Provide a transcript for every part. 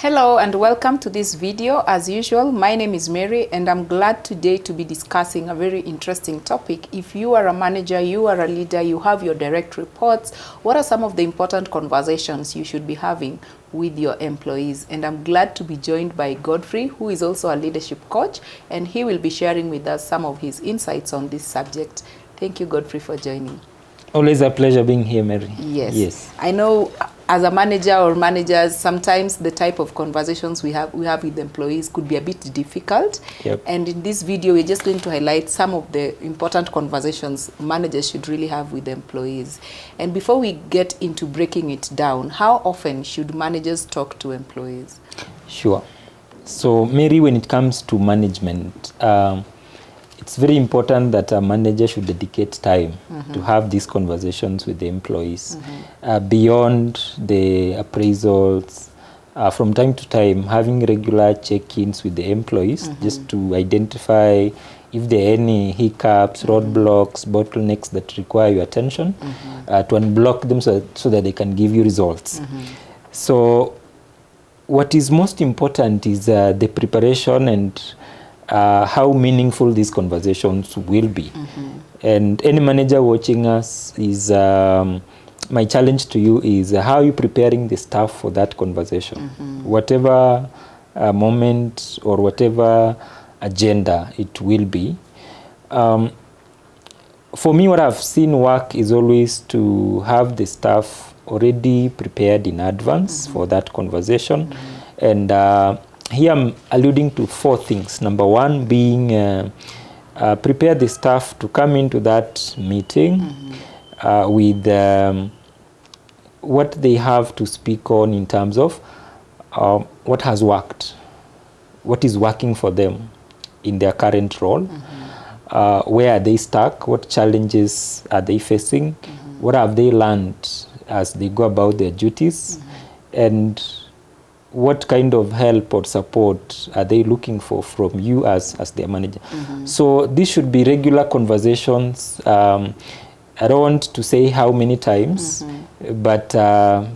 Hello and welcome to this video. As usual, my name is Mary and I'm glad today to be discussing a very interesting topic. If you are a manager, you are a leader, you have your direct reports, what are some of the important conversations you should be having with your employees? And I'm glad to be joined by Godfrey, who is also a leadership coach, and he will be sharing with us some of his insights on this subject. Thank you, Godfrey, for joining. Always a pleasure being here, Mary. Yes. I know as a manager or managers, sometimes the type of conversations we have with employees could be a bit difficult. Yep. And in this video, we're just going to highlight some of the important conversations managers should really have with employees. And before we get into breaking it down, how often should managers talk to employees? Sure. So, Mary, when it comes to management, it's very important that a manager should dedicate time to have these conversations with the employees. Beyond the appraisals, from time to time, having regular check-ins with the employees just to identify if there are any hiccups, roadblocks, bottlenecks that require your attention, to unblock them so that they can give you results. So what is most important is the preparation and how meaningful these conversations will be. And any manager watching us, is my challenge to you is how are you preparing the staff for that conversation? Whatever moment or whatever agenda it will be. For me, what I've seen work is always to have the staff already prepared in advance for that conversation. And here I'm alluding to four things. Number one being prepare the staff to come into that meeting with what they have to speak on in terms of what has worked, what is working for them in their current role, where are they stuck, what challenges are they facing, what have they learned as they go about their duties, and what kind of help or support are they looking for from you as their manager. So this should be regular conversations. I don't want to say how many times, but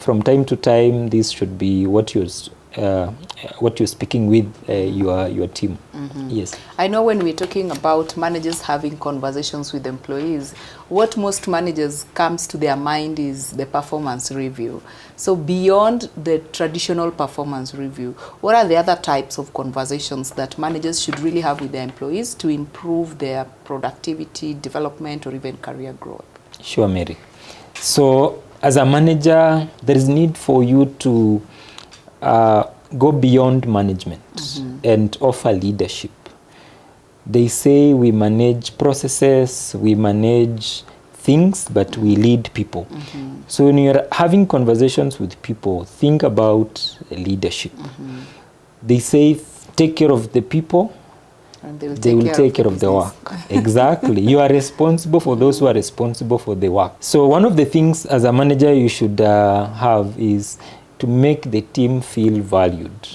from time to time, this should be what you're speaking with your team. Yes. I know when we're talking about managers having conversations with employees, what most managers comes to their mind is the performance review. So beyond the traditional performance review, what are the other types of conversations that managers should really have with their employees to improve their productivity, development, or even career growth? Sure, Mary. So as a manager, there is need for you to go beyond management and offer leadership. They say we manage processes, we manage things, but we lead people. So when you're having conversations with people, think about leadership. They say take care of the people, And they will take care of the work. Exactly. You are responsible for those who are responsible for the work. So one of the things as a manager you should have is to make the team feel valued,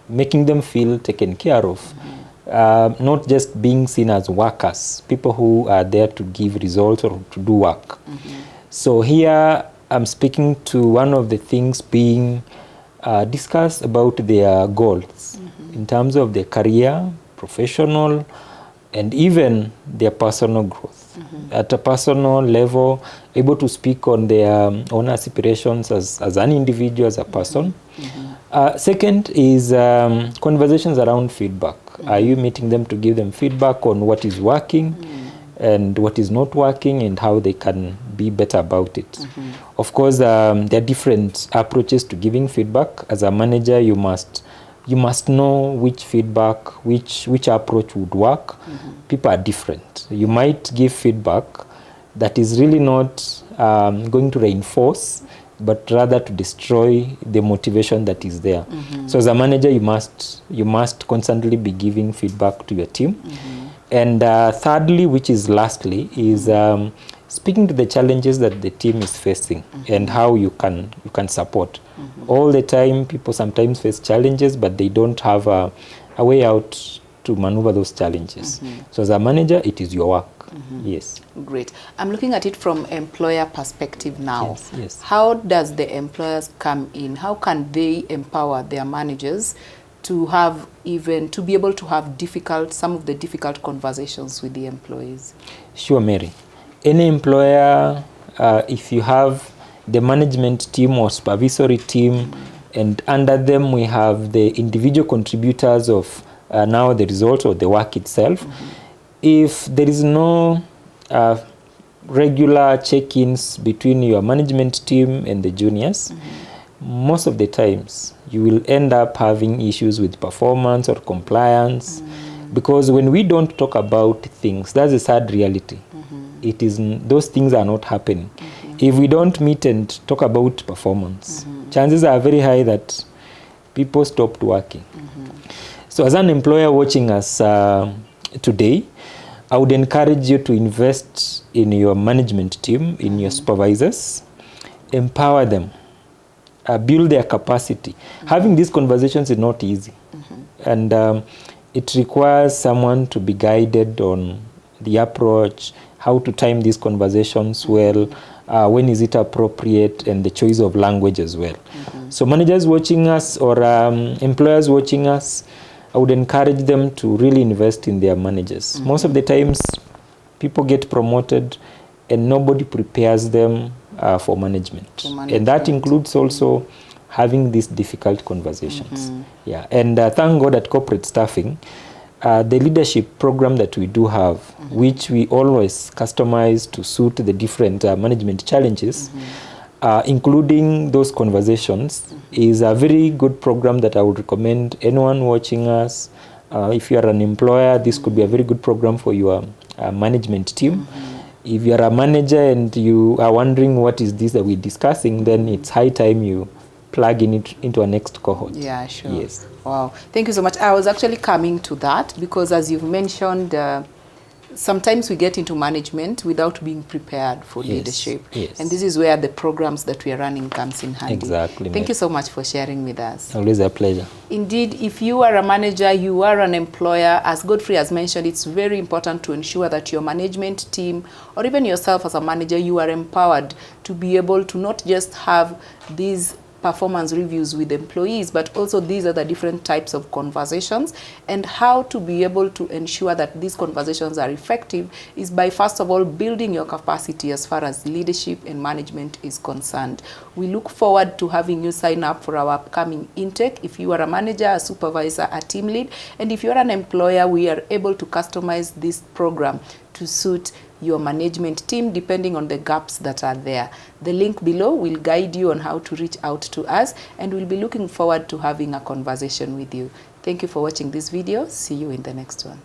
making them feel taken care of, not just being seen as workers, people who are there to give results or to do work. So here I'm speaking to one of the things being discussed about their goals in terms of their career, professional, and even their personal growth. At a personal level, able to speak on their own aspirations as an individual, as a person. Second is conversations around feedback. Are you meeting them to give them feedback on what is working and what is not working and how they can be better about it? Of course, there are different approaches to giving feedback. As a manager, you must know which feedback, which approach would work. People are different. You might give feedback that is really not going to reinforce, but rather to destroy the motivation that is there. So as a manager, you must constantly be giving feedback to your team. And thirdly, which is lastly, is speaking to the challenges that the team is facing and how you can support. All the time, people sometimes face challenges, but they don't have a way out to maneuver those challenges. So as a manager, it is your work Yes. Great. I'm looking at it from employer perspective now. Yes, yes. How does the employers come in? How can they empower their managers to be able to have some of the difficult conversations with the employees? Sure, Mary. Any employer, if you have the management team or supervisory team, and under them we have the individual contributors of now the result or the work itself. If there is no regular check-ins between your management team and the juniors, most of the times you will end up having issues with performance or compliance, because when we don't talk about things, that's a sad reality. Those things are not happening. If we don't meet and talk about performance, chances are very high that people stopped working. So as an employer watching us today, I would encourage you to invest in your management team, in your supervisors, empower them, build their capacity. Having these conversations is not easy. And it requires someone to be guided on the approach, how to time these conversations well, when is it appropriate, and the choice of language as well. So managers watching us or employers watching us, I would encourage them to really invest in their managers. Most of the times, people get promoted and nobody prepares them for management. And that includes also having these difficult conversations. Yeah. And thank God at corporate staffing, the leadership program that we do have, which we always customize to suit the different management challenges, including those conversations, is a very good program that I would recommend anyone watching us. If you are an employer, this could be a very good program for your management team. If you are a manager and you are wondering what is this that we're discussing, then it's high time you plug in it into our next cohort. Yeah, sure. Yes. Wow. Thank you so much. I was actually coming to that because, as you've mentioned, sometimes we get into management without being prepared for leadership. Yes. And this is where the programs that we are running comes in handy. Exactly. Thank you so much for sharing with us. Always a pleasure. Indeed, if you are a manager, you are an employer, as Godfrey has mentioned, it's very important to ensure that your management team, or even yourself as a manager, you are empowered to be able to not just have these performance reviews with employees, but also these are the different types of conversations, and how to be able to ensure that these conversations are effective is by, first of all, building your capacity as far as leadership and management is concerned. We look forward to having you sign up for our upcoming intake. If you are a manager, a supervisor, a team lead, and if you're an employer, we are able to customize this program to suit your management team depending on the gaps that are there. The link below will guide you on how to reach out to us, and we'll be looking forward to having a conversation with you. Thank you for watching this video. See you in the next one.